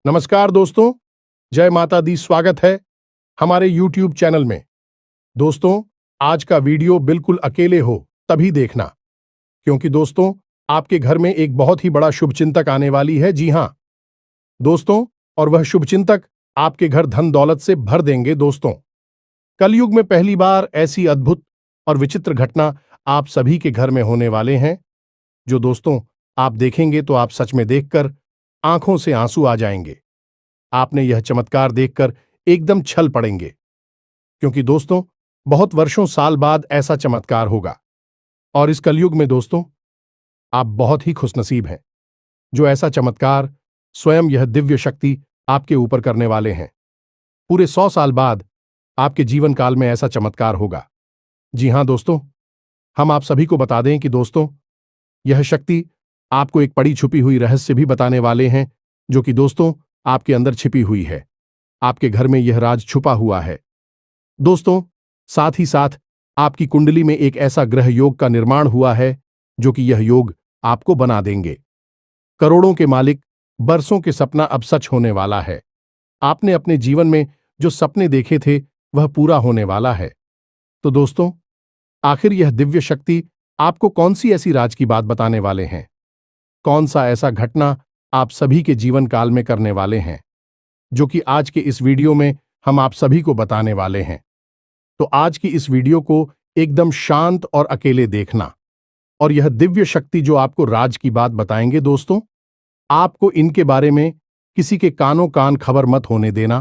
नमस्कार दोस्तों, जय माता दी। स्वागत है हमारे YouTube चैनल में। दोस्तों, आज का वीडियो बिल्कुल अकेले हो तभी देखना, क्योंकि दोस्तों आपके घर में एक बहुत ही बड़ा शुभचिंतक आने वाली है। जी हाँ दोस्तों, और वह शुभचिंतक आपके घर धन दौलत से भर देंगे। दोस्तों, कलयुग में पहली बार ऐसी अद्भुत और विचित्र घटना आप सभी के घर में होने वाले हैं, जो दोस्तों आप देखेंगे तो आप सच में देखकर आंखों से आंसू आ जाएंगे। आपने यह चमत्कार देखकर एकदम छल पड़ेंगे, क्योंकि दोस्तों बहुत वर्षों साल बाद ऐसा चमत्कार होगा। और इस कलयुग में दोस्तों आप बहुत ही खुशनसीब हैं, जो ऐसा चमत्कार स्वयं यह दिव्य शक्ति आपके ऊपर करने वाले हैं। पूरे 100 साल बाद आपके जीवन काल में ऐसा चमत्कार होगा। जी हां दोस्तों, हम आप सभी को बता दें कि दोस्तों यह शक्ति आपको एक पड़ी छुपी हुई रहस्य भी बताने वाले हैं, जो कि दोस्तों आपके अंदर छिपी हुई है। आपके घर में यह राज छुपा हुआ है। दोस्तों, साथ ही साथ आपकी कुंडली में एक ऐसा ग्रह योग का निर्माण हुआ है, जो कि यह योग आपको बना देंगे करोड़ों के मालिक। बरसों के सपना अब सच होने वाला है। आपने अपने जीवन में जो सपने देखे थे वह पूरा होने वाला है। तो दोस्तों, आखिर यह दिव्य शक्ति आपको कौन सी ऐसी राज की बात बताने वाले हैं? कौन सा ऐसा घटना आप सभी के जीवन काल में करने वाले हैं, जो कि आज के इस वीडियो में हम आप सभी को बताने वाले हैं। तो आज की इस वीडियो को एकदम शांत और अकेले देखना, और यह दिव्य शक्ति जो आपको राज की बात बताएंगे दोस्तों, आपको इनके बारे में किसी के कानों कान खबर मत होने देना।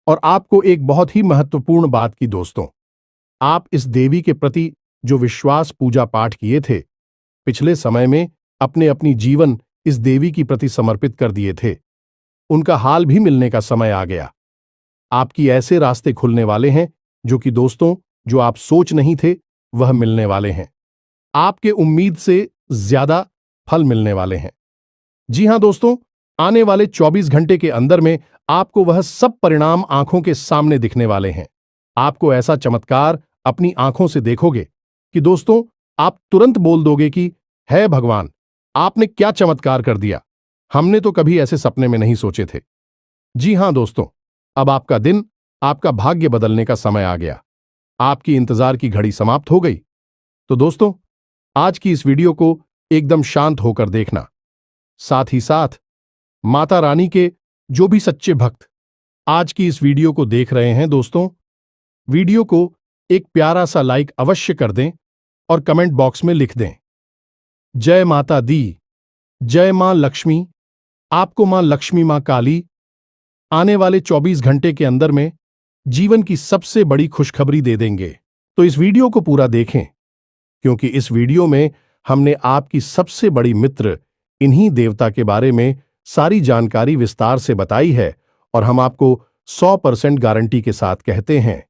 और आपको एक बहुत ही महत्वपूर्ण बात की दोस्तों, आप इस देवी के प्रति जो विश्वास पूजा पाठ किए थे पिछले समय में, अपने अपनी जीवन इस देवी की प्रति समर्पित कर दिए थे, उनका हाल भी मिलने का समय आ गया। आपकी ऐसे रास्ते खुलने वाले हैं जो कि दोस्तों जो आप सोच नहीं थे वह मिलने वाले हैं। आपके उम्मीद से ज्यादा फल मिलने वाले हैं। जी हां दोस्तों, आने वाले 24 घंटे के अंदर में आपको वह सब परिणाम आंखों के सामने दिखने वाले हैं। आपको ऐसा चमत्कार अपनी आंखों से देखोगे कि दोस्तों आप तुरंत बोल दोगे कि है भगवान, आपने क्या चमत्कार कर दिया, हमने तो कभी ऐसे सपने में नहीं सोचे थे। जी हां दोस्तों, अब आपका दिन, आपका भाग्य बदलने का समय आ गया। आपकी इंतजार की घड़ी समाप्त हो गई। तो दोस्तों आज की इस वीडियो को एकदम शांत होकर देखना। साथ ही साथ माता रानी के जो भी सच्चे भक्त आज की इस वीडियो को देख रहे हैं दोस्तों, वीडियो को एक प्यारा सा लाइक अवश्य कर दें और कमेंट बॉक्स में लिख दें, जय माता दी, जय मां लक्ष्मी। आपको मां लक्ष्मी, मां काली आने वाले 24 घंटे के अंदर में जीवन की सबसे बड़ी खुशखबरी दे देंगे। तो इस वीडियो को पूरा देखें, क्योंकि इस वीडियो में हमने आपकी सबसे बड़ी मित्र इन्हीं देवता के बारे में सारी जानकारी विस्तार से बताई है। और हम आपको 100% गारंटी के साथ कहते हैं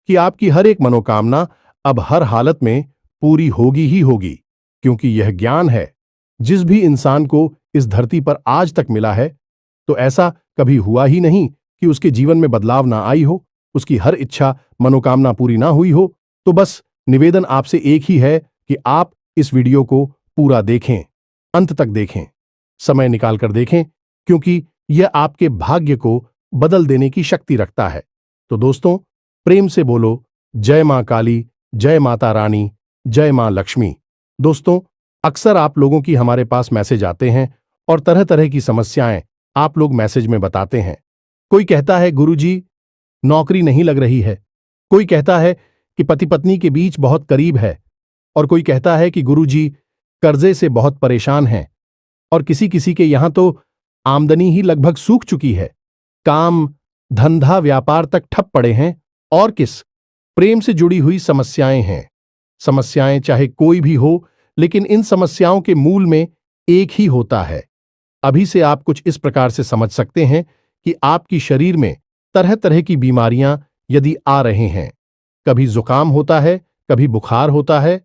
कि आपकी हर एक मनोकामना अब हर हालत में पूरी होगी ही होगी, क्योंकि यह ज्ञान है जिस भी इंसान को इस धरती पर आज तक मिला है, तो ऐसा कभी हुआ ही नहीं कि उसके जीवन में बदलाव ना आई हो, उसकी हर इच्छा मनोकामना पूरी ना हुई हो। तो बस निवेदन आपसे एक ही है कि आप इस वीडियो को पूरा देखें, अंत तक देखें, समय निकालकर देखें, क्योंकि यह आपके भाग्य को बदल देने की शक्ति रखता है। तो दोस्तों प्रेम से बोलो, जय मां काली, जय माता रानी, जय मां लक्ष्मी। दोस्तों अक्सर आप लोगों की हमारे पास मैसेज आते हैं और तरह तरह की समस्याएं आप लोग मैसेज में बताते हैं। कोई कहता है गुरुजी नौकरी नहीं लग रही है, कोई कहता है कि पति पत्नी के बीच बहुत करीब है, और कोई कहता है कि गुरुजी कर्जे से बहुत परेशान हैं, और किसी किसी के यहां तो आमदनी ही लगभग सूख चुकी है, काम धंधा व्यापार तक ठप पड़े हैं, और किस प्रेम से जुड़ी हुई समस्याएं हैं। समस्याएं चाहे कोई भी हो, लेकिन इन समस्याओं के मूल में एक ही होता है। अभी से आप कुछ इस प्रकार से समझ सकते हैं कि आपकी शरीर में तरह तरह की बीमारियां यदि आ रहे हैं, कभी जुकाम होता है, कभी बुखार होता है,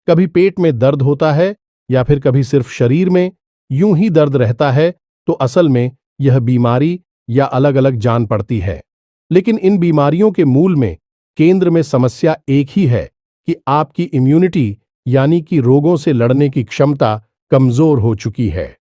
कभी पेट में दर्द होता है, या फिर कभी सिर्फ शरीर में यूं ही दर्द रहता है, तो असल में यह बीमारी या अलग अलग जान पड़ती है। लेकिन इन बीमारियों के मूल में, केंद्र में समस्या एक ही है कि आपकी इम्यूनिटी यानी कि रोगों से लड़ने की क्षमता कमजोर हो चुकी है।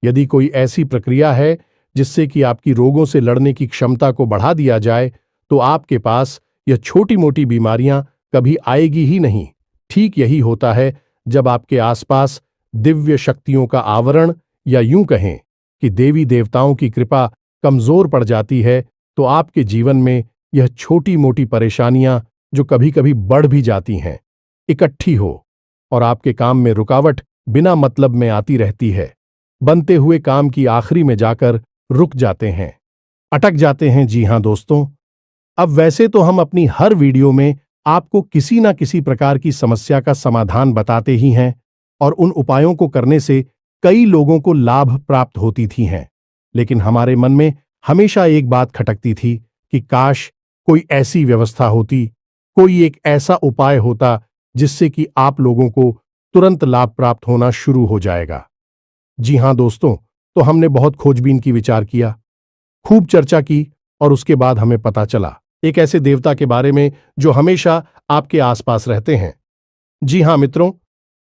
यदि कोई ऐसी प्रक्रिया है जिससे कि आपकी रोगों से लड़ने की क्षमता को बढ़ा दिया जाए, तो आपके पास यह छोटी मोटी बीमारियां कभी आएगी ही नहीं। ठीक यही होता है जब आपके आसपास दिव्य शक्तियों का आवरण, या यूं कहें कि देवी देवताओं की कृपा कमजोर पड़ जाती है, तो आपके जीवन में यह छोटी मोटी परेशानियां, जो कभी कभी बढ़ भी जाती हैं, इकट्ठी हो और आपके काम में रुकावट बिना मतलब में आती रहती है। बनते हुए काम की आखिरी में जाकर रुक जाते हैं, अटक जाते हैं। जी हां दोस्तों, अब वैसे तो हम अपनी हर वीडियो में आपको किसी ना किसी प्रकार की समस्या का समाधान बताते ही हैं, और उन उपायों को करने से कई लोगों को लाभ प्राप्त होती थी हैं। लेकिन हमारे मन में हमेशा एक बात खटकती थी कि काश कोई ऐसी व्यवस्था होती, कोई एक ऐसा उपाय होता जिससे कि आप लोगों को तुरंत लाभ प्राप्त होना शुरू हो जाएगा। जी हां दोस्तों, तो हमने बहुत खोजबीन की, विचार किया, खूब चर्चा की, और उसके बाद हमें पता चला एक ऐसे देवता के बारे में जो हमेशा आपके आसपास रहते हैं। जी हां मित्रों,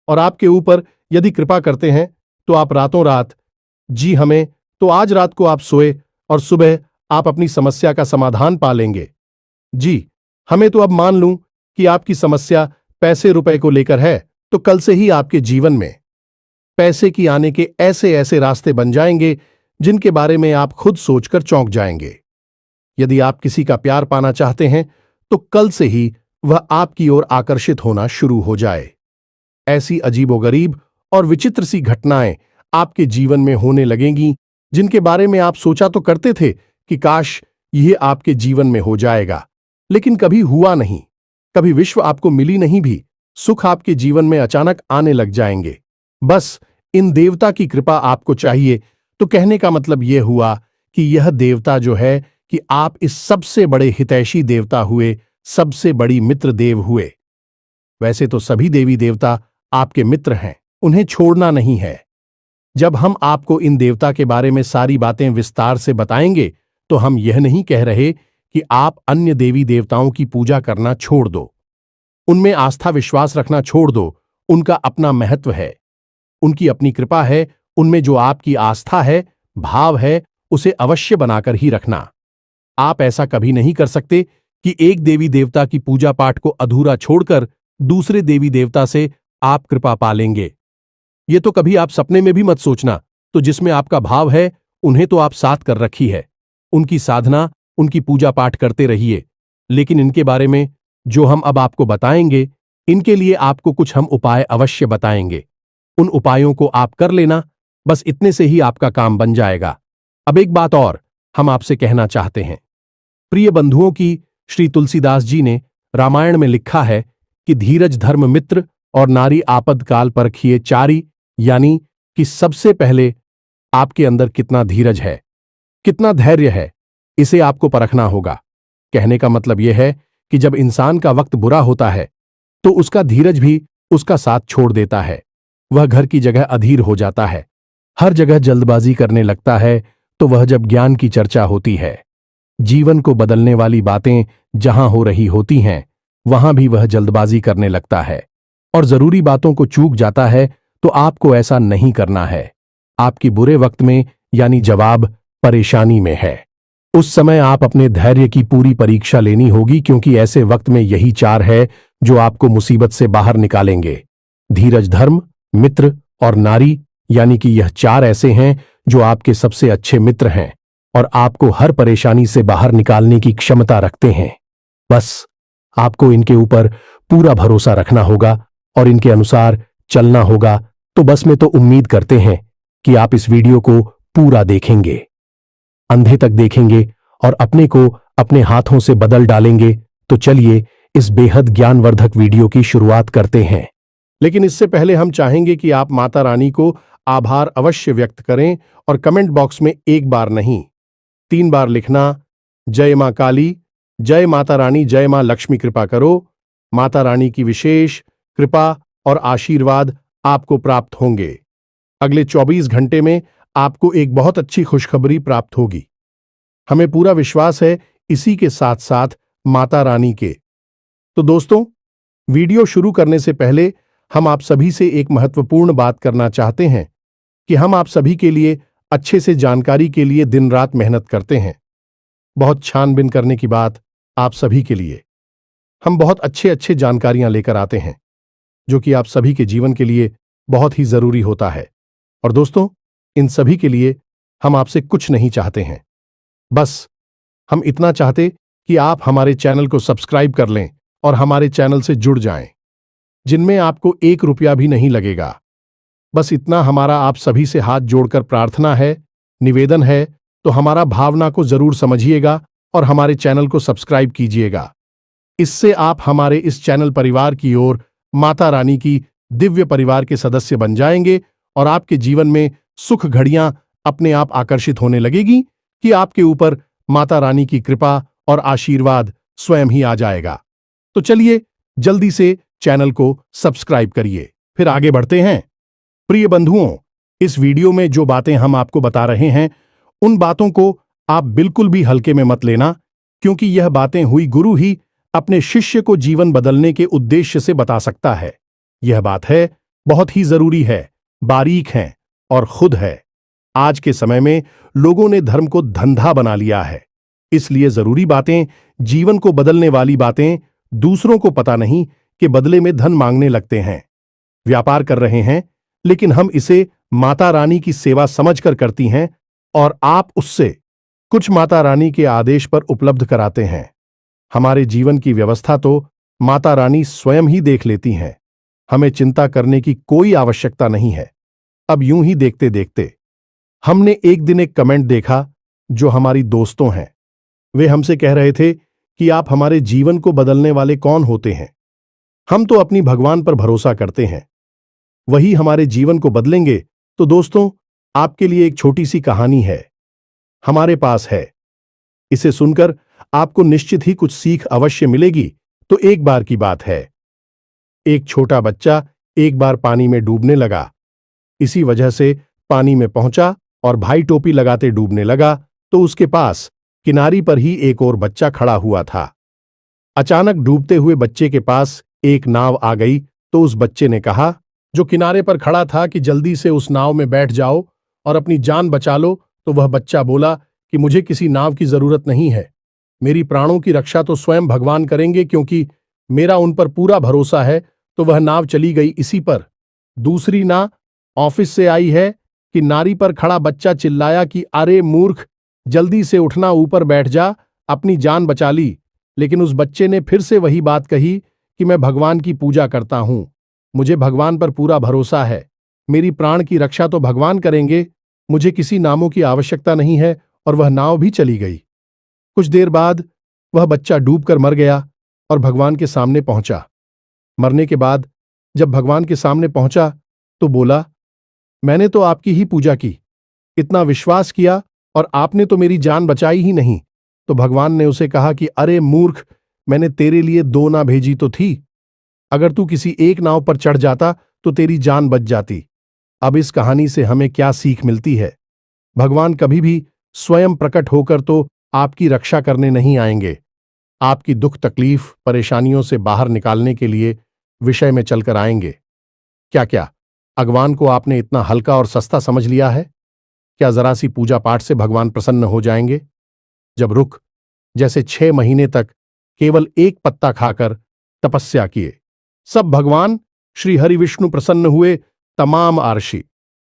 और आपके ऊपर यदि कृपा करते हैं तो आप रातों रात, जी हमें, तो आज रात को आप सोए और सुबह आप अपनी समस्या का समाधान पा लेंगे। जी, हमें तो अब मान लूं कि आपकी समस्या पैसे रुपए को लेकर है, तो कल से ही आपके जीवन में पैसे की आने के ऐसे ऐसे रास्ते बन जाएंगे जिनके बारे में आप खुद सोचकर चौंक जाएंगे। यदि आप किसी का प्यार पाना चाहते हैं तो कल से ही वह आपकी ओर आकर्षित होना शुरू हो जाए। ऐसी अजीबोगरीब और विचित्र सी घटनाएं आपके जीवन में होने लगेंगी जिनके बारे में आप सोचा तो करते थे कि काश यह आपके जीवन में हो जाएगा, लेकिन कभी हुआ नहीं। कभी विश्व आपको मिली नहीं भी, सुख आपके जीवन में अचानक आने लग जाएंगे। बस इन देवता की कृपा आपको चाहिए। तो कहने का मतलब यह हुआ कि यह देवता जो है कि आप इस सबसे बड़े हितैषी देवता हुए, सबसे बड़ी मित्र देव हुए। वैसे तो सभी देवी देवता आपके मित्र हैं, उन्हें छोड़ना नहीं है। जब हम आपको इन देवता के बारे में सारी बातें विस्तार से बताएंगे, तो हम यह नहीं कह रहे कि आप अन्य देवी देवताओं की पूजा करना छोड़ दो, उनमें आस्था विश्वास रखना छोड़ दो। उनका अपना महत्व है, उनकी अपनी कृपा है। उनमें जो आपकी आस्था है, भाव है, उसे अवश्य बनाकर ही रखना। आप ऐसा कभी नहीं कर सकते कि एक देवी देवता की पूजा पाठ को अधूरा छोड़कर दूसरे देवी देवता से आप कृपा पा लेंगे। ये तो कभी आप सपने में भी मत सोचना। तो जिसमें आपका भाव है, उन्हें तो आप साथ कर रखी है, उनकी साधना, उनकी पूजा पाठ करते रहिए। लेकिन इनके बारे में जो हम अब आपको बताएंगे, इनके लिए आपको कुछ हम उपाय अवश्य बताएंगे। उन उपायों को आप कर लेना, बस इतने से ही आपका काम बन जाएगा। अब एक बात और हम आपसे कहना चाहते हैं। प्रिय बंधुओं की, श्री तुलसीदास जी ने रामायण में लिखा है कि धीरज धर्म मित्र और नारी आपद काल परखिए चारी, यानी कि सबसे पहले आपके अंदर कितना धीरज है, कितना धैर्य है, इसे आपको परखना होगा। कहने का मतलब यह है कि जब इंसान का वक्त बुरा होता है तो उसका धीरज भी उसका साथ छोड़ देता है। वह घर की जगह अधीर हो जाता है, हर जगह जल्दबाजी करने लगता है। तो वह जब ज्ञान की चर्चा होती है, जीवन को बदलने वाली बातें जहां हो रही होती हैं, वहां भी वह जल्दबाजी करने लगता है और जरूरी बातों को चूक जाता है। तो आपको ऐसा नहीं करना है। आपकी बुरे वक्त में, यानी जवाब परेशानी में है, उस समय आप अपने धैर्य की पूरी परीक्षा लेनी होगी, क्योंकि ऐसे वक्त में यही चार है जो आपको मुसीबत से बाहर निकालेंगे। धीरज धर्म मित्र और नारी, यानी कि यह चार ऐसे हैं जो आपके सबसे अच्छे मित्र हैं और आपको हर परेशानी से बाहर निकालने की क्षमता रखते हैं। बस आपको इनके ऊपर पूरा भरोसा रखना होगा और इनके अनुसार चलना होगा। तो बस मैं तो उम्मीद करते हैं कि आप इस वीडियो को पूरा देखेंगे, अंधे तक देखेंगे और अपने को अपने हाथों से बदल डालेंगे। तो चलिए इस बेहद ज्ञानवर्धक वीडियो की शुरुआत करते हैं। लेकिन इससे पहले हम चाहेंगे कि आप माता रानी को आभार अवश्य व्यक्त करें और कमेंट बॉक्स में एक बार नहीं 3 बार लिखना, जय मां काली, जय माता रानी, जय मां लक्ष्मी कृपा करो। माता रानी की विशेष कृपा और आशीर्वाद आपको प्राप्त होंगे। अगले 24 घंटे में आपको एक बहुत अच्छी खुशखबरी प्राप्त होगी। हमें पूरा विश्वास है इसी के साथ साथ माता रानी के। तो दोस्तों, वीडियो शुरू करने से पहले हम आप सभी से एक महत्वपूर्ण बात करना चाहते हैं कि हम आप सभी के लिए अच्छे से जानकारी के लिए दिन रात मेहनत करते हैं। बहुत छानबीन करने की बात आप सभी के लिए। हम बहुत अच्छे अच्छे जानकारियां लेकर आते हैं जो कि आप सभी के जीवन के लिए बहुत ही जरूरी होता है। और दोस्तों, इन सभी के लिए हम आपसे कुछ नहीं चाहते हैं, बस हम इतना चाहते कि आप हमारे चैनल को सब्सक्राइब कर लें और हमारे चैनल से जुड़ जाएं, जिनमें आपको 1 रुपया भी नहीं लगेगा। बस इतना हमारा आप सभी से हाथ जोड़कर प्रार्थना है, निवेदन है, तो हमारा भावना को जरूर समझिएगा और हमारे चैनल को सब्सक्राइब कीजिएगा। इससे आप हमारे इस चैनल परिवार की ओर माता रानी की दिव्य परिवार के सदस्य बन जाएंगे और आपके जीवन में सुख घड़ियां अपने आप आकर्षित होने लगेगी कि आपके ऊपर माता रानी की कृपा और आशीर्वाद स्वयं ही आ जाएगा। तो चलिए जल्दी से चैनल को सब्सक्राइब करिए, फिर आगे बढ़ते हैं। प्रिय बंधुओं, इस वीडियो में जो बातें हम आपको बता रहे हैं उन बातों को आप बिल्कुल भी हल्के में मत लेना, क्योंकि यह बातें हुई गुरु ही अपने शिष्य को जीवन बदलने के उद्देश्य से बता सकता है। यह बात है, बहुत ही जरूरी है, बारीक है और खुद है। आज के समय में लोगों ने धर्म को धंधा बना लिया है, इसलिए जरूरी बातें, जीवन को बदलने वाली बातें दूसरों को पता नहीं कि बदले में धन मांगने लगते हैं। व्यापार कर रहे हैं, लेकिन हम इसे माता रानी की सेवा समझकर करती हैं और आप उससे कुछ माता रानी के आदेश पर उपलब्ध कराते हैं। हमारे जीवन की व्यवस्था तो माता रानी स्वयं ही देख लेती हैं, हमें चिंता करने की कोई आवश्यकता नहीं है। अब यूं ही देखते देखते हमने एक दिन एक कमेंट देखा जो हमारी दोस्तों हैं। वे हमसे कह रहे थे कि आप हमारे जीवन को बदलने वाले कौन होते हैं? हम तो अपनी भगवान पर भरोसा करते हैं, वही हमारे जीवन को बदलेंगे। तो दोस्तों, आपके लिए एक छोटी सी कहानी है, हमारे पास है। इसे सुनकर आपको निश्चित ही कुछ सीख अवश्य मिलेगी। तो एक बार की बात है, एक छोटा बच्चा एक बार पानी में डूबने लगा। इसी वजह से पानी में पहुंचा और भाई टोपी लगाते डूबने लगा तो उसके पास किनारी पर ही एक और बच्चा खड़ा हुआ था। अचानक डूबते हुए बच्चे के पास एक नाव आ गई तो उस बच्चे ने कहा, जो किनारे पर खड़ा था, कि जल्दी से उस नाव में बैठ जाओ और अपनी जान बचा लो। तो वह बच्चा बोला कि मुझे किसी नाव की जरूरत नहीं है, मेरी प्राणों की रक्षा तो स्वयं भगवान करेंगे, क्योंकि मेरा उन पर पूरा भरोसा है। तो वह नाव चली गई इसी पर। दूसरी ना ऑफिस से आई है कि नारी पर खड़ा बच्चा चिल्लाया कि अरे मूर्ख, जल्दी से उठना, ऊपर बैठ जा, अपनी जान बचा ली। लेकिन उस बच्चे ने फिर से वही बात कही कि मैं भगवान की पूजा करता हूं, मुझे भगवान पर पूरा भरोसा है, मेरी प्राण की रक्षा तो भगवान करेंगे, मुझे किसी नामों की आवश्यकता नहीं है। और वह नाव भी चली गई। कुछ देर बाद वह बच्चा डूबकर मर गया और भगवान के सामने पहुंचा। मरने के बाद जब भगवान के सामने पहुंचा तो बोला, मैंने तो आपकी ही पूजा की, इतना विश्वास किया, और आपने तो मेरी जान बचाई ही नहीं। तो भगवान ने उसे कहा कि अरे मूर्ख, मैंने तेरे लिए 2 नाव भेजी तो थी, अगर तू किसी एक नाव पर चढ़ जाता तो तेरी जान बच जाती। अब इस कहानी से हमें क्या सीख मिलती है? भगवान कभी भी स्वयं प्रकट होकर तो आपकी रक्षा करने नहीं आएंगे, आपकी दुख तकलीफ परेशानियों से बाहर निकालने के लिए विषय में चलकर आएंगे। क्या भगवान को आपने इतना हल्का और सस्ता समझ लिया है? क्या जरा सी पूजा पाठ से भगवान प्रसन्न हो जाएंगे? जब रुख जैसे 6 महीने तक केवल एक पत्ता खाकर तपस्या किए, सब भगवान श्री हरि विष्णु प्रसन्न हुए। तमाम आरशी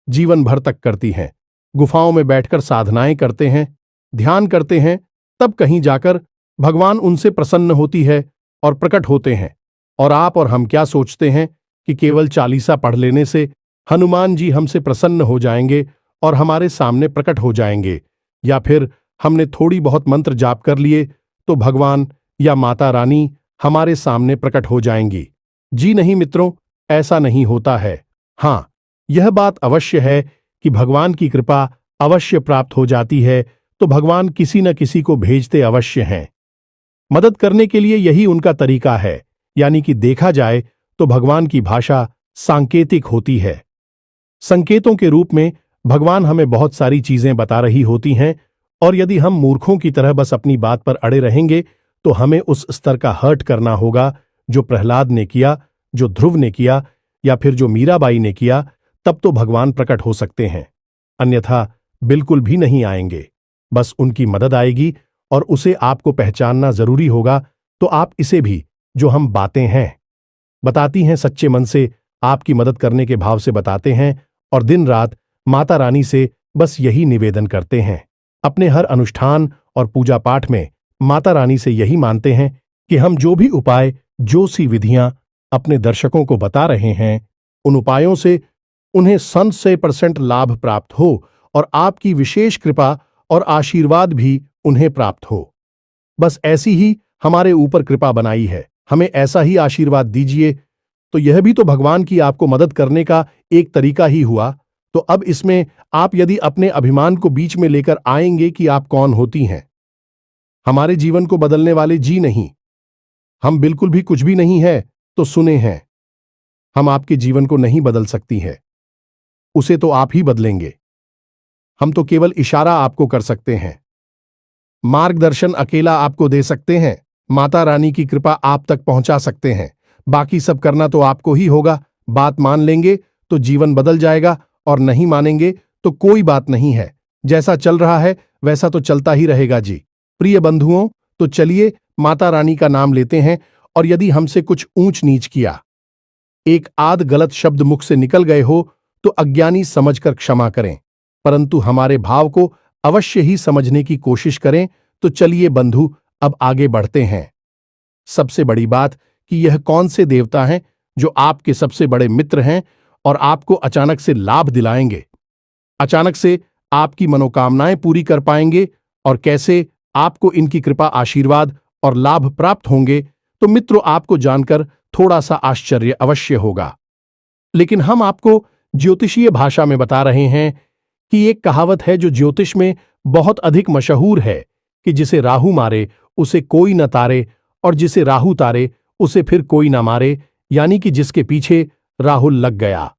जीवन भर तक करती हैं, गुफाओं में बैठकर साधनाएं करते हैं, ध्यान करते हैं, तब कहीं जाकर भगवान उनसे प्रसन्न होती है और प्रकट होते हैं। और आप और हम क्या सोचते हैं कि केवल चालीसा पढ़ लेने से हनुमान जी हमसे प्रसन्न हो जाएंगे और हमारे सामने प्रकट हो जाएंगे, या फिर हमने थोड़ी बहुत मंत्र जाप कर लिए तो भगवान या माता रानी हमारे सामने प्रकट हो जाएंगी? जी नहीं मित्रों, ऐसा नहीं होता है। हां, यह बात अवश्य है कि भगवान की कृपा अवश्य प्राप्त हो जाती है तो भगवान किसी न किसी को भेजते अवश्य हैं, मदद करने के लिए। यही उनका तरीका है। यानी कि देखा जाए तो भगवान की भाषा सांकेतिक होती है। संकेतों के रूप में भगवान हमें बहुत सारी चीजें बता रही होती हैं, और यदि हम मूर्खों की तरह बस अपनी बात पर अड़े रहेंगे तो हमें उस स्तर का हर्ट करना होगा जो प्रहलाद ने किया, जो ध्रुव ने किया, या फिर जो मीराबाई ने किया। तब तो भगवान प्रकट हो सकते हैं, अन्यथा बिल्कुल भी नहीं आएंगे। बस उनकी मदद आएगी और उसे आपको पहचानना जरूरी होगा। तो आप इसे भी, जो हम बातें हैं बताती हैं, सच्चे मन से आपकी मदद करने के भाव से बताते हैं और दिन रात माता रानी से बस यही निवेदन करते हैं। अपने हर अनुष्ठान और पूजा पाठ में माता रानी से यही मानते हैं कि हम जो भी उपाय, जो सी विधियां अपने दर्शकों को बता रहे हैं, उन उपायों से उन्हें 100% लाभ प्राप्त हो और आपकी विशेष कृपा और आशीर्वाद भी उन्हें प्राप्त हो। बस ऐसी ही हमारे ऊपर कृपा बनाई है, हमें ऐसा ही आशीर्वाद दीजिए। तो यह भी तो भगवान की आपको मदद करने का एक तरीका ही हुआ। तो अब इसमें आप यदि अपने अभिमान को बीच में लेकर आएंगे कि आप कौन होती हैं, हमारे जीवन को बदलने वाले जी नहीं, हम बिल्कुल भी कुछ भी नहीं है, तो सुने हैं, हम आपके जीवन को नहीं बदल सकती है, उसे तो आप ही बदलेंगे। हम तो केवल इशारा आपको कर सकते हैं, मार्गदर्शन अकेला आपको दे सकते हैं, माता रानी की कृपा आप तक पहुंचा सकते हैं। बाकी सब करना तो आपको ही होगा। बात मान लेंगे तो जीवन बदल जाएगा और नहीं मानेंगे तो कोई बात नहीं है। जैसा चल रहा है वैसा तो चलता ही रहेगा जी। प्रिय बंधुओं, तो चलिए माता रानी का नाम लेते हैं और यदि हमसे कुछ ऊंच नीच किया, एक आध गलत शब्द मुख से निकल गए हो तो अज्ञानी समझकर क्षमा करें, परंतु हमारे भाव को अवश्य ही समझने की कोशिश करें। तो चलिए बंधु, अब आगे बढ़ते हैं। सबसे बड़ी बात कि यह कौन से देवता हैं जो आपके सबसे बड़े मित्र हैं और आपको अचानक से लाभ दिलाएंगे, अचानक से आपकी मनोकामनाएं पूरी कर पाएंगे, और कैसे आपको इनकी कृपा, आशीर्वाद और लाभ प्राप्त होंगे। तो मित्रों, आपको जानकर थोड़ा सा आश्चर्य अवश्य होगा, लेकिन हम आपको ज्योतिषीय भाषा में बता रहे हैं कि एक कहावत है जो ज्योतिष में बहुत अधिक मशहूर है कि जिसे राहु मारे उसे कोई न तारे, और जिसे राहु तारे उसे फिर कोई ना मारे, यानी कि जिसके पीछे राहुल लग गया,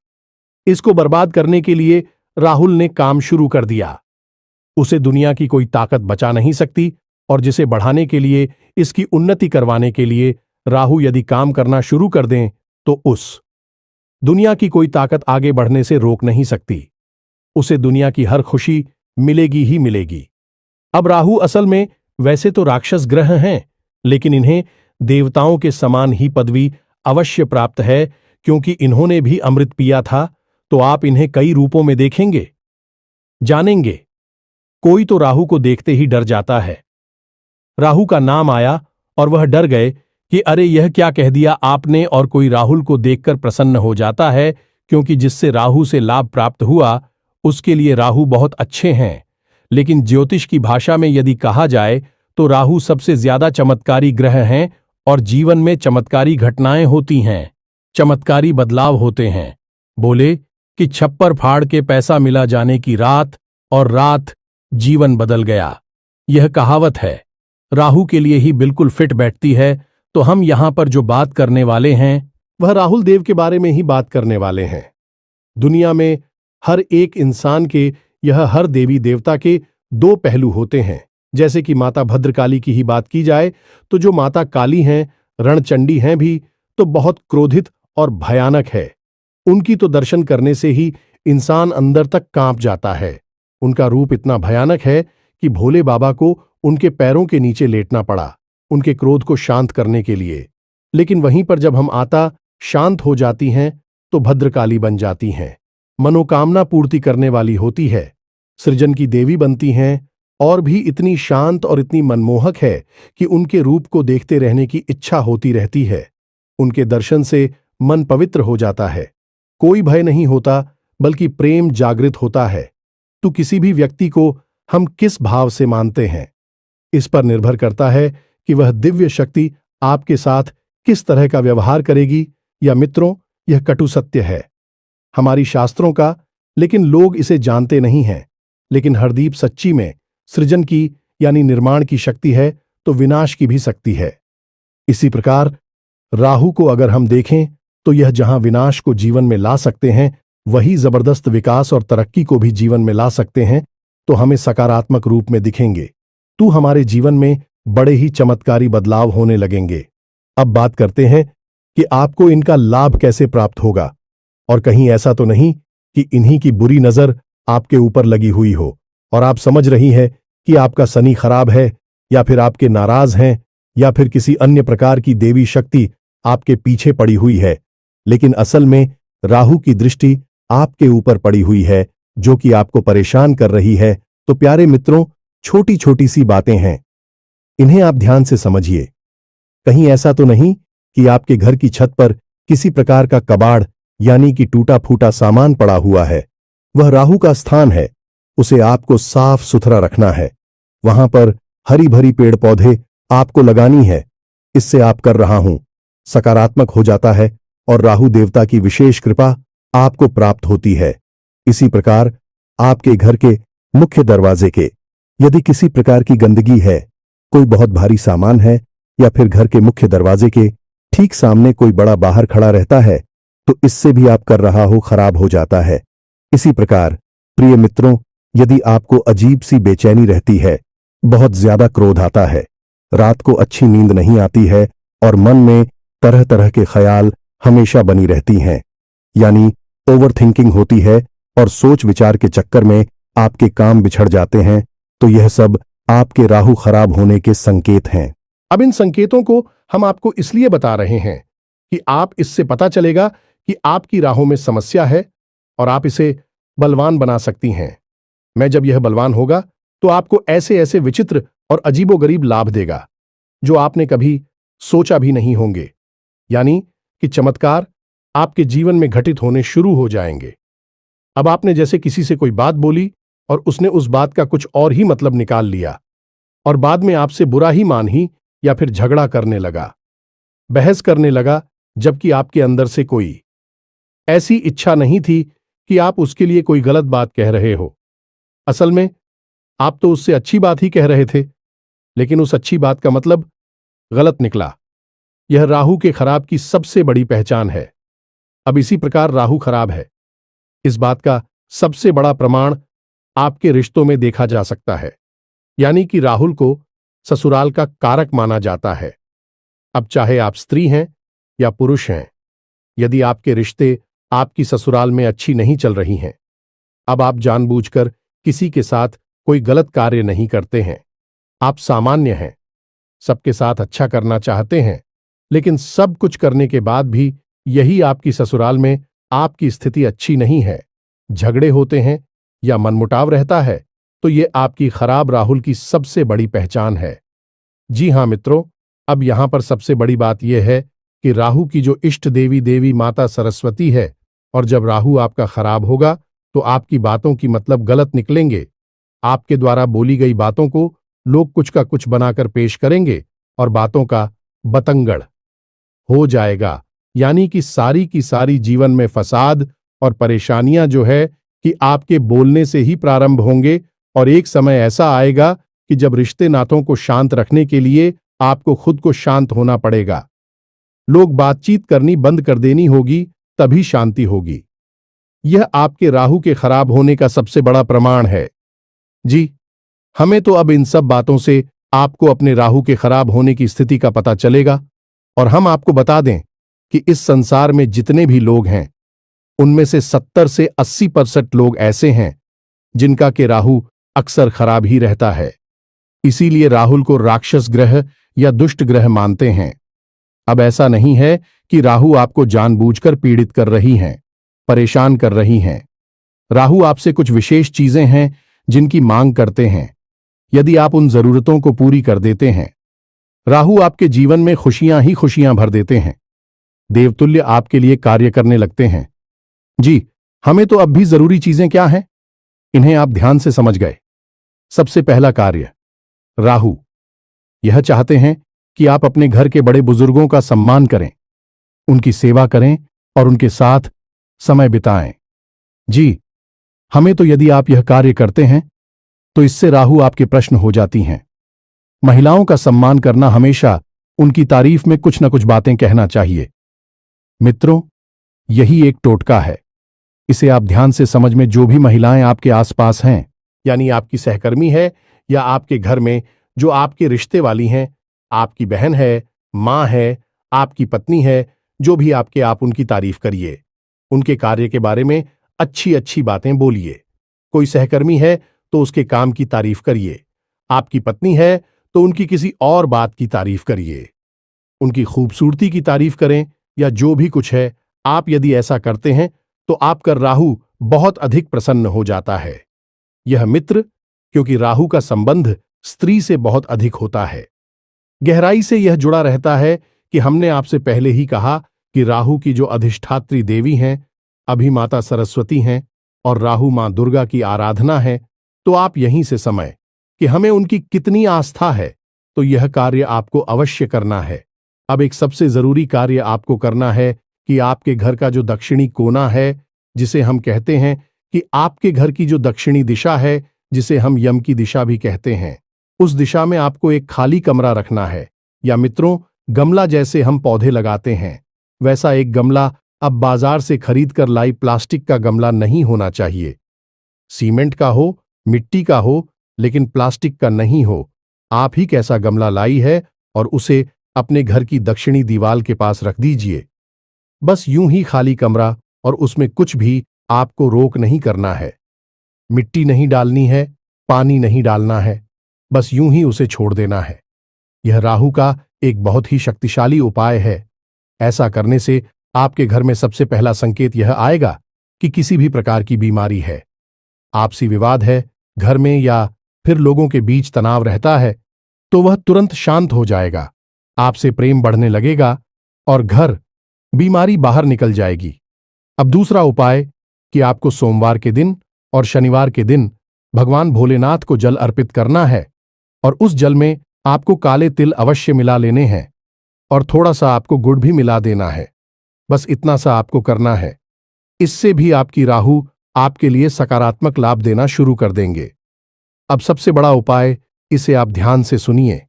इसको बर्बाद करने के लिए राहुल ने काम शुरू कर दिया, उसे दुनिया की कोई ताकत बचा नहीं सकती। और जिसे बढ़ाने के लिए, इसकी उन्नति करवाने के लिए राहु यदि काम करना शुरू कर दें तो उस दुनिया की कोई ताकत आगे बढ़ने से रोक नहीं सकती, उसे दुनिया की हर खुशी मिलेगी ही मिलेगी। अब राहु असल में वैसे तो राक्षस ग्रह हैं, लेकिन इन्हें देवताओं के समान ही पदवी अवश्य प्राप्त है, क्योंकि इन्होंने भी अमृत पिया था। तो आप इन्हें कई रूपों में देखेंगे, जानेंगे। कोई तो राहु को देखते ही डर जाता है। राहु का नाम आया और वह डर गए कि अरे यह क्या कह दिया आपने, और कोई राहुल को देखकर प्रसन्न हो जाता है, क्योंकि जिससे राहु से लाभ प्राप्त हुआ उसके लिए राहु बहुत अच्छे हैं। लेकिन ज्योतिष की भाषा में यदि कहा जाए तो राहु सबसे ज्यादा चमत्कारी ग्रह हैं और जीवन में चमत्कारी घटनाएं होती हैं, चमत्कारी बदलाव होते हैं। बोले कि छप्पर फाड़ के पैसा मिला जाने की रात, और रात जीवन बदल गया। यह कहावत है, राहु के लिए ही बिल्कुल फिट बैठती है। तो हम यहां पर जो बात करने वाले हैं वह राहुल देव के बारे में ही बात करने वाले हैं। दुनिया में हर एक इंसान के, यह हर देवी देवता के दो पहलू होते हैं। जैसे कि माता भद्रकाली की ही बात की जाए तो जो माता काली हैं, रणचंडी हैं भी, तो बहुत क्रोधित और भयानक है। उनकी तो दर्शन करने से ही इंसान अंदर तक कांप जाता है। उनका रूप इतना भयानक है कि भोले बाबा को उनके पैरों के नीचे लेटना पड़ा उनके क्रोध को शांत करने के लिए। लेकिन वहीं पर जब हम आता शांत हो जाती हैं तो भद्रकाली बन जाती हैं, मनोकामना पूर्ति करने वाली होती है, सृजन की देवी बनती हैं, और भी इतनी शांत और इतनी मनमोहक है कि उनके रूप को देखते रहने की इच्छा होती रहती है। उनके दर्शन से मन पवित्र हो जाता है, कोई भय नहीं होता, बल्कि प्रेम जागृत होता है। तो किसी भी व्यक्ति को हम किस भाव से मानते हैं, इस पर निर्भर करता है कि वह दिव्य शक्ति आपके साथ किस तरह का व्यवहार करेगी। या मित्रों, यह कटु सत्य है हमारी शास्त्रों का, लेकिन लोग इसे जानते नहीं हैं। लेकिन हरदीप सच्ची में सृजन की यानी निर्माण की शक्ति है तो विनाश की भी शक्ति है। इसी प्रकार राहु को अगर हम देखें तो यह जहां विनाश को जीवन में ला सकते हैं, वही जबरदस्त विकास और तरक्की को भी जीवन में ला सकते हैं। तो हमें सकारात्मक रूप में दिखेंगे, तो हमारे जीवन में बड़े ही चमत्कारी बदलाव होने लगेंगे। अब बात करते हैं कि आपको इनका लाभ कैसे प्राप्त होगा, और कहीं ऐसा तो नहीं कि इन्हीं की बुरी नजर आपके ऊपर लगी हुई हो। और आप समझ रही है कि आपका शनि खराब है, या फिर आपके नाराज हैं, या फिर किसी अन्य प्रकार की देवी शक्ति आपके पीछे पड़ी हुई है। लेकिन असल में राहु की दृष्टि आपके ऊपर पड़ी हुई है, जो कि आपको परेशान कर रही है। तो प्यारे मित्रों, छोटी छोटी सी बातें हैं, इन्हें आप ध्यान से समझिए। कहीं ऐसा तो नहीं कि आपके घर की छत पर किसी प्रकार का कबाड़ यानी कि टूटा फूटा सामान पड़ा हुआ है। वह राहु का स्थान है, उसे आपको साफ सुथरा रखना है। वहां पर हरी भरी पेड़ पौधे आपको लगानी है। इससे आप कर रहा हूं सकारात्मक हो जाता है और राहु देवता की विशेष कृपा आपको प्राप्त होती है। इसी प्रकार आपके घर के मुख्य दरवाजे के यदि किसी प्रकार की गंदगी है, कोई बहुत भारी सामान है, या फिर घर के मुख्य दरवाजे के ठीक सामने कोई बड़ा बाहर खड़ा रहता है, तो इससे भी आप कर रहा हो खराब हो जाता है। इसी प्रकार प्रिय मित्रों, यदि आपको अजीब सी बेचैनी रहती है, बहुत ज्यादा क्रोध आता है, रात को अच्छी नींद नहीं आती है और मन में तरह तरह के ख्याल हमेशा बनी रहती हैं, यानी ओवर थिंकिंग होती है और सोच विचार के चक्कर में आपके काम बिछड़ जाते हैं, तो यह सब आपके राहु खराब होने के संकेत हैं। अब इन संकेतों को हम आपको इसलिए बता रहे हैं कि आप इससे पता चलेगा कि आपकी राहों में समस्या है और आप इसे बलवान बना सकती हैं। मैं जब यह बलवान होगा तो आपको ऐसे ऐसे विचित्र और अजीबोगरीब लाभ देगा जो आपने कभी सोचा भी नहीं होंगे, यानी कि चमत्कार आपके जीवन में घटित होने शुरू हो जाएंगे। अब आपने जैसे किसी से कोई बात बोली और उसने उस बात का कुछ और ही मतलब निकाल लिया और बाद में आपसे बुरा ही मान ही या फिर झगड़ा करने लगा, बहस करने लगा, जबकि आपके अंदर से कोई ऐसी इच्छा नहीं थी कि आप उसके लिए कोई गलत बात कह रहे हो। असल में आप तो उससे अच्छी बात ही कह रहे थे, लेकिन उस अच्छी बात का मतलब गलत निकला। यह राहु के खराब की सबसे बड़ी पहचान है। अब इसी प्रकार राहु खराब है, इस बात का सबसे बड़ा प्रमाण आपके रिश्तों में देखा जा सकता है, यानी कि राहुल को ससुराल का कारक माना जाता है। अब चाहे आप स्त्री हैं या पुरुष हैं, यदि आपके रिश्ते आपकी ससुराल में अच्छी नहीं चल रही हैं, अब आप जानबूझकर किसी के साथ कोई गलत कार्य नहीं करते हैं। आप सामान्य हैं, सबके साथ अच्छा करना चाहते हैं, लेकिन सब कुछ करने के बाद भी यही आपकी ससुराल में आपकी स्थिति अच्छी नहीं है, झगड़े होते हैं या मनमुटाव रहता है, तो ये आपकी खराब राहुल की सबसे बड़ी पहचान है। जी हां मित्रों, अब यहां पर सबसे बड़ी बात यह है कि राहु की जो इष्ट देवी देवी माता सरस्वती है, और जब राहु आपका खराब होगा तो आपकी बातों की मतलब गलत निकलेंगे। आपके द्वारा बोली गई बातों को लोग कुछ का कुछ बनाकर पेश करेंगे और बातों का बतंगड़ हो जाएगा, यानी कि सारी की सारी जीवन में फसाद और परेशानियां जो है कि आपके बोलने से ही प्रारंभ होंगे, और एक समय ऐसा आएगा कि जब रिश्ते नातों को शांत रखने के लिए आपको खुद को शांत होना पड़ेगा। लोग बातचीत करनी बंद कर देनी होगी, तभी शांति होगी। यह आपके राहु के खराब होने का सबसे बड़ा प्रमाण है। जी, हमें तो अब इन सब बातों से आपको अपने राहु के खराब होने की स्थिति का पता चलेगा, और हम आपको बता दें कि इस संसार में जितने भी लोग हैं, उनमें से 70 से 80% लोग ऐसे हैं जिनका के राहु अक्सर खराब ही रहता है। इसीलिए राहुल को राक्षस ग्रह या दुष्ट ग्रह मानते हैं। अब ऐसा नहीं है कि राहु आपको जानबूझकर पीड़ित कर रही हैं, परेशान कर रही हैं। राहु आपसे कुछ विशेष चीजें हैं जिनकी मांग करते हैं। यदि आप उन जरूरतों को पूरी कर देते हैं, राहु आपके जीवन में खुशियां ही खुशियां भर देते हैं, देवतुल्य आपके लिए कार्य करने लगते हैं। जी, हमें तो अब भी जरूरी चीजें क्या हैं, इन्हें आप ध्यान से समझ गए। सबसे पहला कार्य, राहु यह चाहते हैं कि आप अपने घर के बड़े बुजुर्गों का सम्मान करें, उनकी सेवा करें और उनके साथ समय बिताएं। जी, हमें तो यदि आप यह कार्य करते हैं तो इससे राहु आपके प्रश्न हो जाती हैं। महिलाओं का सम्मान करना, हमेशा उनकी तारीफ में कुछ न कुछ बातें कहना चाहिए। मित्रों, यही एक टोटका है, इसे आप ध्यान से समझ में। जो भी महिलाएं आपके आसपास हैं, यानी आपकी सहकर्मी है या आपके घर में जो आपके रिश्ते वाली हैं, आपकी बहन है, मां है, आपकी पत्नी है, जो भी आपके, आप उनकी तारीफ करिए, उनके कार्य के बारे में अच्छी अच्छी बातें बोलिए। कोई सहकर्मी है तो उसके काम की तारीफ करिए। आपकी पत्नी है तो उनकी किसी और बात की तारीफ करिए। उनकी खूबसूरती की तारीफ करें या जो भी कुछ है, आप यदि ऐसा करते हैं तो आपका राहु बहुत अधिक प्रसन्न हो जाता है। यह मित्र, क्योंकि राहु का संबंध स्त्री से बहुत अधिक होता है। गहराई से यह जुड़ा रहता है कि हमने आपसे पहले ही कहा कि राहु की जो अधिष्ठात्री देवी हैं, अभी माता सरस्वती हैं और राहु मां दुर्गा की आराधना है। तो आप यहीं से समय कि हमें उनकी कितनी आस्था है, तो यह कार्य आपको अवश्य करना है। अब एक सबसे जरूरी कार्य आपको करना है कि आपके घर का जो दक्षिणी कोना है, जिसे हम कहते हैं कि आपके घर की जो दक्षिणी दिशा है, जिसे हम यम की दिशा भी कहते हैं, उस दिशा में आपको एक खाली कमरा रखना है। या मित्रों, गमला जैसे हम पौधे लगाते हैं, वैसा एक गमला अब बाजार से खरीद कर लाई प्लास्टिक का गमला नहीं होना चाहिए। सीमेंट का हो, मिट्टी का हो, लेकिन प्लास्टिक का नहीं हो। आप ही कैसा गमला लाई है और उसे अपने घर की दक्षिणी दीवार के पास रख दीजिए। बस यूं ही खाली कमरा, और उसमें कुछ भी आपको रोक नहीं करना है। मिट्टी नहीं डालनी है, पानी नहीं डालना है, बस यूं ही उसे छोड़ देना है। यह राहु का एक बहुत ही शक्तिशाली उपाय है। ऐसा करने से आपके घर में सबसे पहला संकेत यह आएगा कि किसी भी प्रकार की बीमारी है, आपसी विवाद है घर में, या फिर लोगों के बीच तनाव रहता है, तो वह तुरंत शांत हो जाएगा। आपसे प्रेम बढ़ने लगेगा और घर बीमारी बाहर निकल जाएगी। अब दूसरा उपाय कि आपको सोमवार के दिन और शनिवार के दिन भगवान भोलेनाथ को जल अर्पित करना है, और उस जल में आपको काले तिल अवश्य मिला लेने हैं और थोड़ा सा आपको गुड़ भी मिला देना है। बस इतना सा आपको करना है। इससे भी आपकी राहु आपके लिए सकारात्मक लाभ देना शुरू कर देंगे। अब सबसे बड़ा उपाय, इसे आप ध्यान से सुनिए।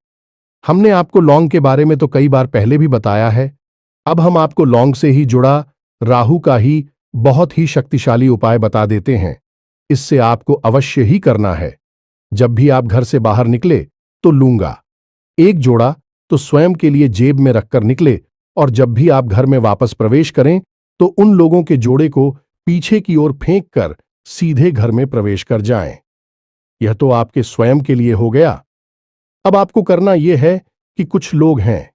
हमने आपको लौंग के बारे में तो कई बार पहले भी बताया है। अब हम आपको लौंग से ही जुड़ा राहु का ही बहुत ही शक्तिशाली उपाय बता देते हैं। इससे आपको अवश्य ही करना है। जब भी आप घर से बाहर निकले तो लूंगा एक जोड़ा तो स्वयं के लिए जेब में रखकर निकले, और जब भी आप घर में वापस प्रवेश करें तो उन लोगों के जोड़े को पीछे की ओर फेंक कर सीधे घर में प्रवेश कर जाएं। यह तो आपके स्वयं के लिए हो गया। अब आपको करना यह है कि कुछ लोग हैं,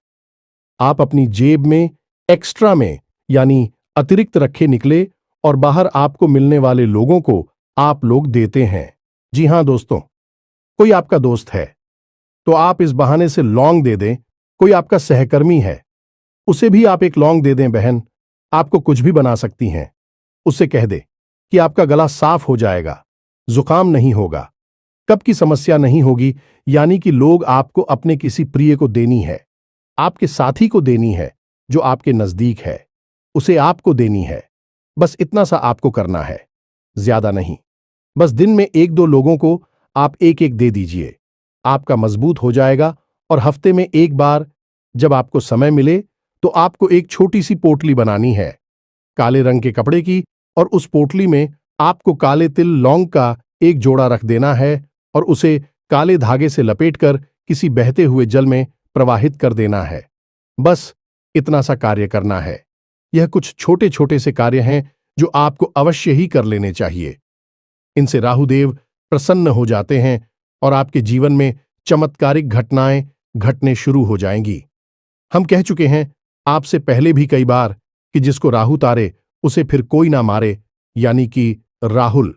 आप अपनी जेब में एक्स्ट्रा में यानी अतिरिक्त रखे निकले और बाहर आपको मिलने वाले लोगों को आप लोग देते हैं। जी हां दोस्तों, कोई आपका दोस्त है तो आप इस बहाने से लौंग दे दें। कोई आपका सहकर्मी है, उसे भी आप एक लौंग दे दें। बहन आपको कुछ भी बना सकती हैं। उससे कह दे कि आपका गला साफ हो जाएगा, जुकाम नहीं होगा, कब की समस्या नहीं होगी। यानी कि लोग आपको अपने किसी प्रिय को देनी है, आपके साथी को देनी है जो आपके नजदीक है, उसे आपको देनी है। बस इतना सा आपको करना है, ज्यादा नहीं। बस दिन में एक दो लोगों को आप एक एक दे दीजिए। आपका मजबूत हो जाएगा। और हफ्ते में एक बार जब आपको समय मिले तो आपको एक छोटी सी पोटली बनानी है काले रंग के कपड़े की, और उस पोटली में आपको काले तिल लौंग का एक जोड़ा रख देना है और उसे काले धागे से लपेटकर किसी बहते हुए जल में प्रवाहित कर देना है। बस इतना सा कार्य करना है। यह कुछ छोटे छोटे से कार्य हैं जो आपको अवश्य ही कर लेने चाहिए। इनसे राहुदेव प्रसन्न हो जाते हैं और आपके जीवन में चमत्कारिक घटनाएं घटने शुरू हो जाएंगी। हम कह चुके हैं आपसे पहले भी कई बार कि जिसको राहु तारे उसे फिर कोई ना मारे, यानी कि राहुल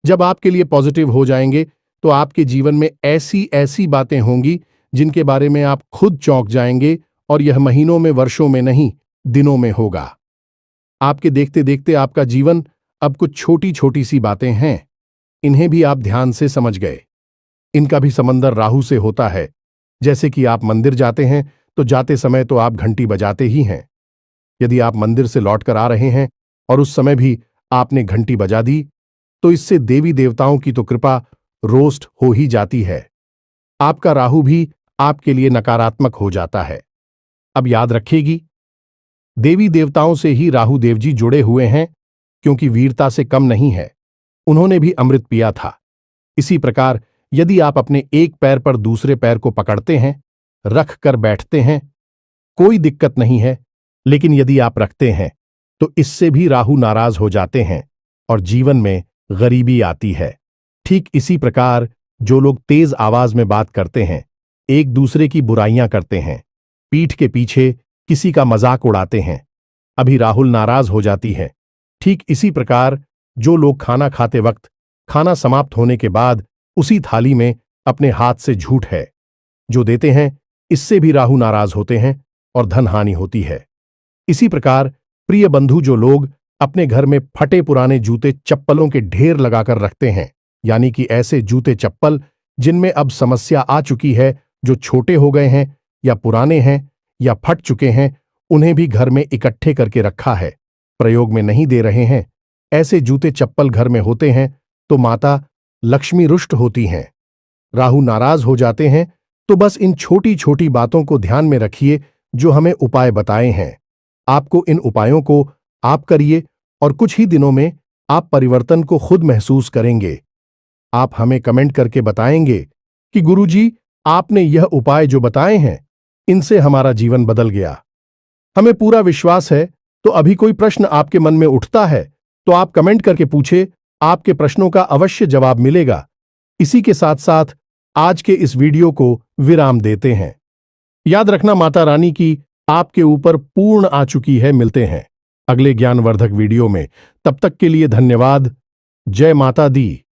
जब आपके लिए पॉजिटिव हो जाएंगे तो आपके जीवन में ऐसी ऐसी बातें होंगी जिनके बारे में आप खुद चौंक जाएंगे, और यह महीनों में, वर्षों में नहीं, दिनों में होगा। आपके देखते देखते आपका जीवन अब कुछ छोटी छोटी सी बातें हैं, इन्हें भी आप ध्यान से समझ गए। इनका भी समंदर राहु से होता है। जैसे कि आप मंदिर जाते हैं तो जाते समय तो आप घंटी बजाते ही हैं। यदि आप मंदिर से लौटकर आ रहे हैं और उस समय भी आपने घंटी बजा दी तो इससे देवी देवताओं की तो कृपा रोस्ट हो ही जाती है। आपका राहु भी आपके लिए नकारात्मक हो जाता है। अब याद रखिएगी, देवी देवताओं से ही राहु देव जी जुड़े हुए हैं, क्योंकि वीरता से कम नहीं है, उन्होंने भी अमृत पिया था। इसी प्रकार यदि आप अपने एक पैर पर दूसरे पैर को पकड़ते हैं, रख कर बैठते हैं, कोई दिक्कत नहीं है, लेकिन यदि आप रखते हैं तो इससे भी राहु नाराज हो जाते हैं और जीवन में गरीबी आती है। ठीक इसी प्रकार जो लोग तेज आवाज में बात करते हैं, एक दूसरे की बुराइयां करते हैं, पीठ के पीछे किसी का मजाक उड़ाते हैं, अभी राहुल नाराज हो जाती है। ठीक इसी प्रकार जो लोग खाना खाते वक्त खाना समाप्त होने के बाद उसी थाली में अपने हाथ से झूठ है जो देते हैं, इससे भी राहु नाराज होते हैं और धन हानि होती है। इसी प्रकार प्रिय बंधु जो लोग अपने घर में फटे पुराने जूते चप्पलों के ढेर लगाकर रखते हैं, यानी कि ऐसे जूते चप्पल जिनमें अब समस्या आ चुकी है, जो छोटे हो गए हैं या पुराने हैं या फट चुके हैं, उन्हें भी घर में इकट्ठे करके रखा है, प्रयोग में नहीं दे रहे हैं, ऐसे जूते चप्पल घर में होते हैं तो माता लक्ष्मी रुष्ट होती हैं, राहु नाराज हो जाते हैं। तो बस इन छोटी छोटी बातों को ध्यान में रखिए जो हमें उपाय बताए हैं। आपको इन उपायों को आप करिए और कुछ ही दिनों में आप परिवर्तन को खुद महसूस करेंगे। आप हमें कमेंट करके बताएंगे कि गुरुजी, आपने यह उपाय जो बताए हैं, इनसे हमारा जीवन बदल गया। हमें पूरा विश्वास है। तो अभी कोई प्रश्न आपके मन में उठता है तो आप कमेंट करके पूछे, आपके प्रश्नों का अवश्य जवाब मिलेगा। इसी के साथ साथ आज के इस वीडियो को विराम देते हैं। याद रखना, माता रानी की आपके ऊपर पूर्ण आ चुकी है। मिलते हैं अगले ज्ञानवर्धक वीडियो में। तब तक के लिए धन्यवाद। जय माता दी।